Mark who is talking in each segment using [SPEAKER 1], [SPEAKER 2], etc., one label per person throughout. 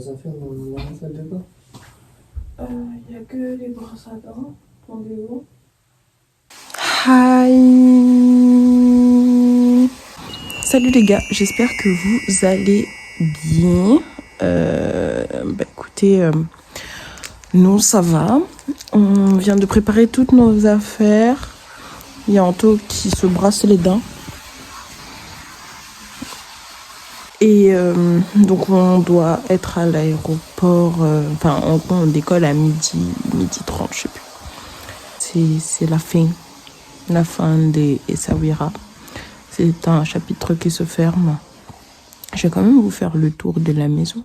[SPEAKER 1] à faire dans la salle de bain?
[SPEAKER 2] Il n'y a que les brosses à dents, ton déo.
[SPEAKER 3] Hi. Salut les gars, j'espère que vous allez bien. Écoutez, nous ça va. On vient de préparer toutes nos affaires. Il y a Anto qui se brasse les dents. Et donc on doit être à l'aéroport, on décolle à midi 30, je sais plus. C'est la fin des Essaouira. C'est un chapitre qui se ferme. Je vais quand même vous faire le tour de la maison.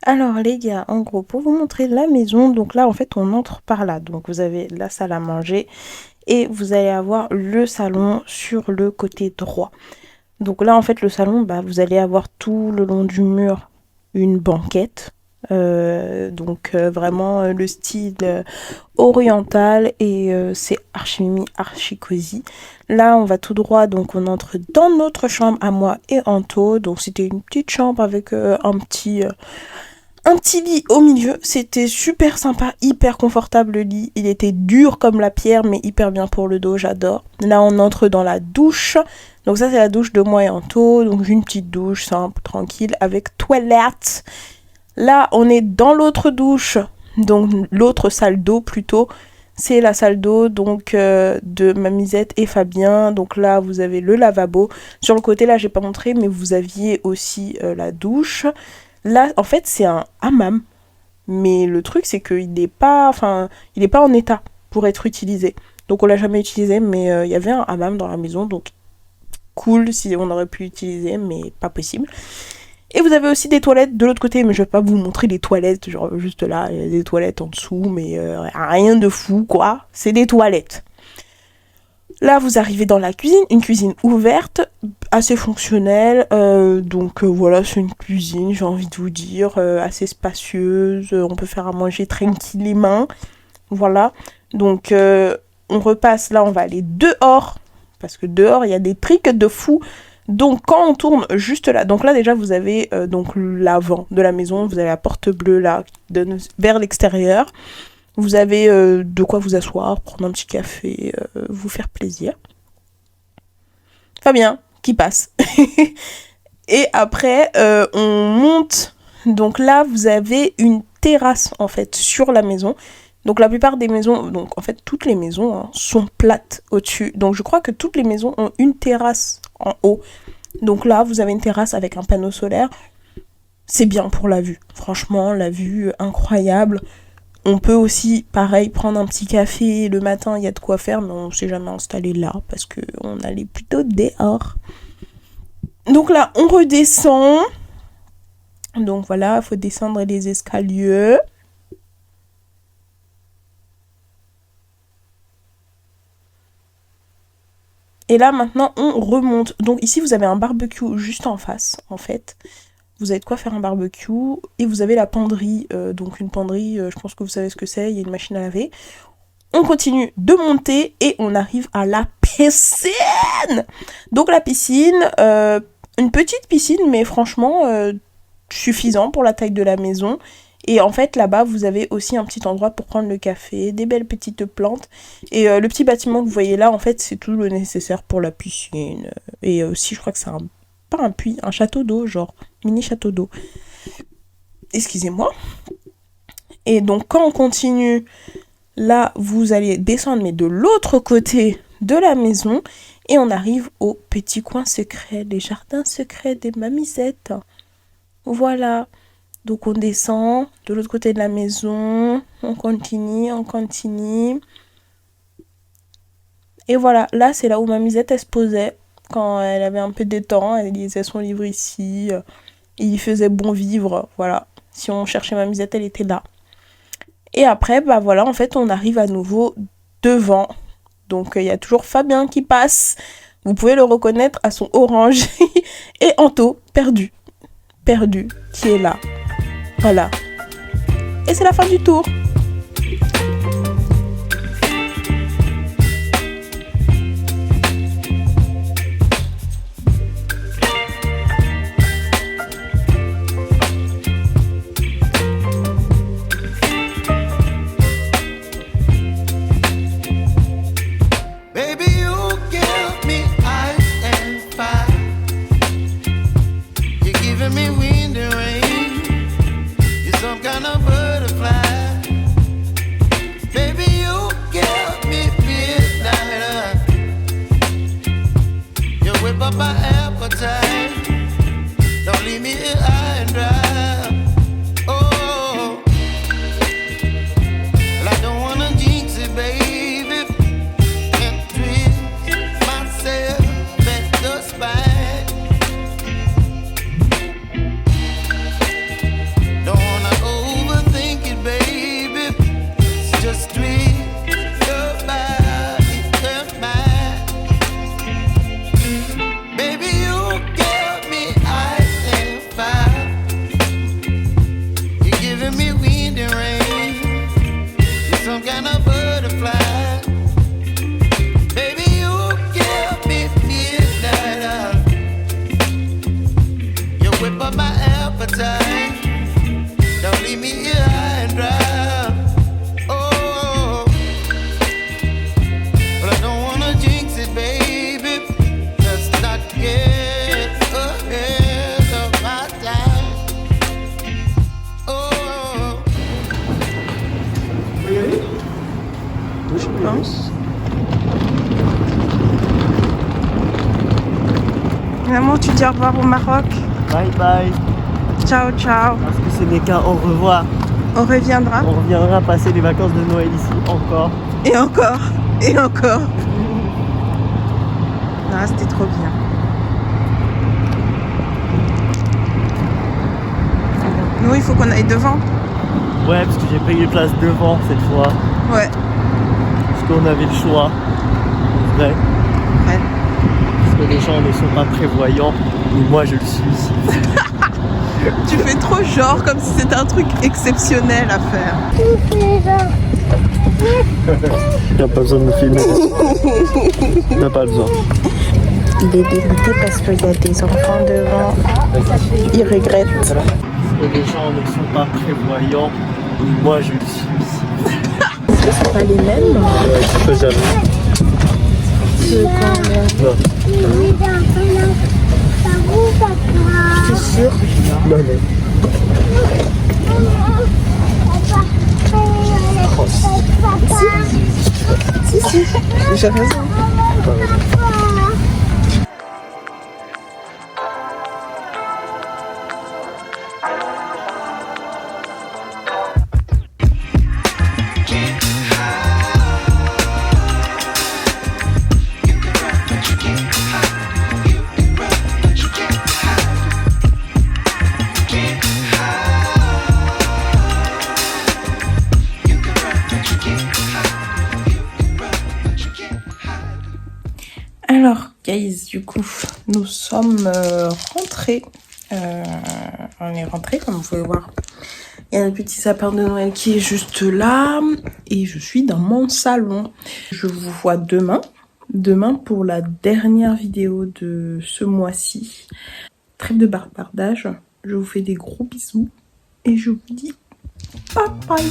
[SPEAKER 3] Alors les gars, en gros, pour vous montrer la maison, donc là en fait on entre par là. Donc vous avez la salle à manger et vous allez avoir le salon sur le côté droit. Donc là en fait le salon, vous allez avoir tout le long du mur une banquette. Vraiment le style oriental et c'est archi cosy. Là on va tout droit, donc on entre dans notre chambre à moi et Anto. Donc c'était une petite chambre avec un petit lit au milieu. C'était super sympa, hyper confortable le lit. Il était dur comme la pierre mais hyper bien pour le dos, j'adore. Là on entre dans la douche. Donc ça c'est la douche de moi et Anto. Donc une petite douche simple, tranquille, avec toilette. Là, on est dans l'autre douche, donc l'autre salle d'eau plutôt. C'est la salle d'eau donc de Mamisette et Fabien. Donc là, vous avez le lavabo. Sur le côté, là, j'ai pas montré, mais vous aviez aussi la douche. Là, en fait, c'est un hammam. Mais le truc, c'est qu'il n'est pas en état pour être utilisé. Donc on l'a jamais utilisé, mais il y avait un hammam dans la maison. Donc cool si on aurait pu l'utiliser, mais pas possible. Et vous avez aussi des toilettes de l'autre côté, mais je vais pas vous montrer les toilettes, genre juste là, il y a des toilettes en dessous, mais rien de fou quoi, c'est des toilettes. Là vous arrivez dans la cuisine, une cuisine ouverte, assez fonctionnelle, voilà, c'est une cuisine, j'ai envie de vous dire, assez spacieuse, on peut faire à manger tranquillement, voilà. Donc on repasse, là on va aller dehors, parce que dehors il y a des trucs de fou. Donc quand on tourne juste là, donc là déjà vous avez donc l'avant de la maison, vous avez la porte bleue là qui donne vers l'extérieur. Vous avez de quoi vous asseoir, prendre un petit café, vous faire plaisir. Fabien qui passe. Et après on monte. Donc là vous avez une terrasse en fait sur la maison. Donc la plupart des maisons, donc en fait toutes les maisons sont plates au-dessus. Donc je crois que toutes les maisons ont une terrasse en haut. Donc là vous avez une terrasse avec un panneau solaire. C'est bien pour la vue. Franchement la vue incroyable. On peut aussi pareil prendre un petit café le matin, il y a de quoi faire, mais on ne s'est jamais installé là parce qu'on allait plutôt dehors. Donc là on redescend. Donc voilà, il faut descendre les escaliers. Et là, maintenant, on remonte. Donc ici, vous avez un barbecue juste en face, en fait. Vous avez de quoi faire un barbecue. Et vous avez la penderie. Donc une penderie, je pense que vous savez ce que c'est. Il y a une machine à laver. On continue de monter et on arrive à la piscine. Donc la piscine, une petite piscine, mais franchement, suffisant pour la taille de la maison. Et en fait, là-bas, vous avez aussi un petit endroit pour prendre le café, des belles petites plantes. Et le petit bâtiment que vous voyez là, en fait, c'est tout le nécessaire pour la piscine. Et aussi, je crois que c'est pas un puits, un château d'eau, genre, mini château d'eau. Excusez-moi. Et donc, quand on continue, là, vous allez descendre, mais de l'autre côté de la maison. Et on arrive au petit coin secret, les jardins secrets des Mamisettes. Voilà. Donc on descend de l'autre côté de la maison, on continue. Et voilà, là c'est là où Mamisette elle se posait quand elle avait un peu de temps, elle lisait son livre ici, il faisait bon vivre, voilà. Si on cherchait Mamisette, elle était là. Et après, voilà, en fait on arrive à nouveau devant. Donc il y a toujours Fabien qui passe, vous pouvez le reconnaître à son orange, et Anto, perdu, qui est là. Voilà. Et c'est la fin du tour.
[SPEAKER 4] whip up my appetite. Don't leave me here high and dry. Oh, well, I don't wanna jinx it, baby, and twist myself at the spine. Don't wanna overthink it, baby. It's just twist your body and mine. Baby, you give me ice and fire. You're giving me wind and rain. You're some kind of butterfly. Baby, you give me midnight. You whip up my appetite. Don't leave me here high and dry. Oh, but I don't wanna jinx it, baby. Let's not get ahead of my time. Oh.
[SPEAKER 3] Je pense. Maman, tu dis au revoir au Maroc.
[SPEAKER 5] Bye bye.
[SPEAKER 3] Ciao, ciao.
[SPEAKER 5] Parce que ce n'est qu'un au revoir.
[SPEAKER 3] On reviendra.
[SPEAKER 5] On reviendra passer les vacances de Noël ici encore.
[SPEAKER 3] Et encore. Et encore. Ah, c'était trop bien. Nous, il faut qu'on aille devant.
[SPEAKER 5] Ouais, parce que j'ai payé place devant cette fois.
[SPEAKER 3] Ouais.
[SPEAKER 5] Parce qu'on avait le choix. En vrai.
[SPEAKER 3] Ouais.
[SPEAKER 5] Parce que les gens ne sont pas prévoyants. Et moi, je le suis.
[SPEAKER 3] Tu fais trop genre comme si c'était un truc exceptionnel à faire.
[SPEAKER 5] Il n'y a pas besoin de me filmer. Il n'y a pas besoin.
[SPEAKER 3] Il est dégoûté parce qu'il y a des enfants devant. Il regrette.
[SPEAKER 5] Parce que les gens ne sont pas prévoyants. Et moi, je le suis.
[SPEAKER 3] C'est pas les mêmes.
[SPEAKER 5] Je peux jamais. Non.
[SPEAKER 3] C'est sûr.
[SPEAKER 5] Non, non.
[SPEAKER 3] Si. J'ai raison. Alors, guys, du coup, nous sommes rentrés. On est rentrés, comme vous pouvez voir. Il y a le petit sapin de Noël qui est juste là. Et je suis dans mon salon. Je vous vois demain. Demain pour la dernière vidéo de ce mois-ci. Trêve de barbardage. Je vous fais des gros bisous. Et je vous dis bye bye.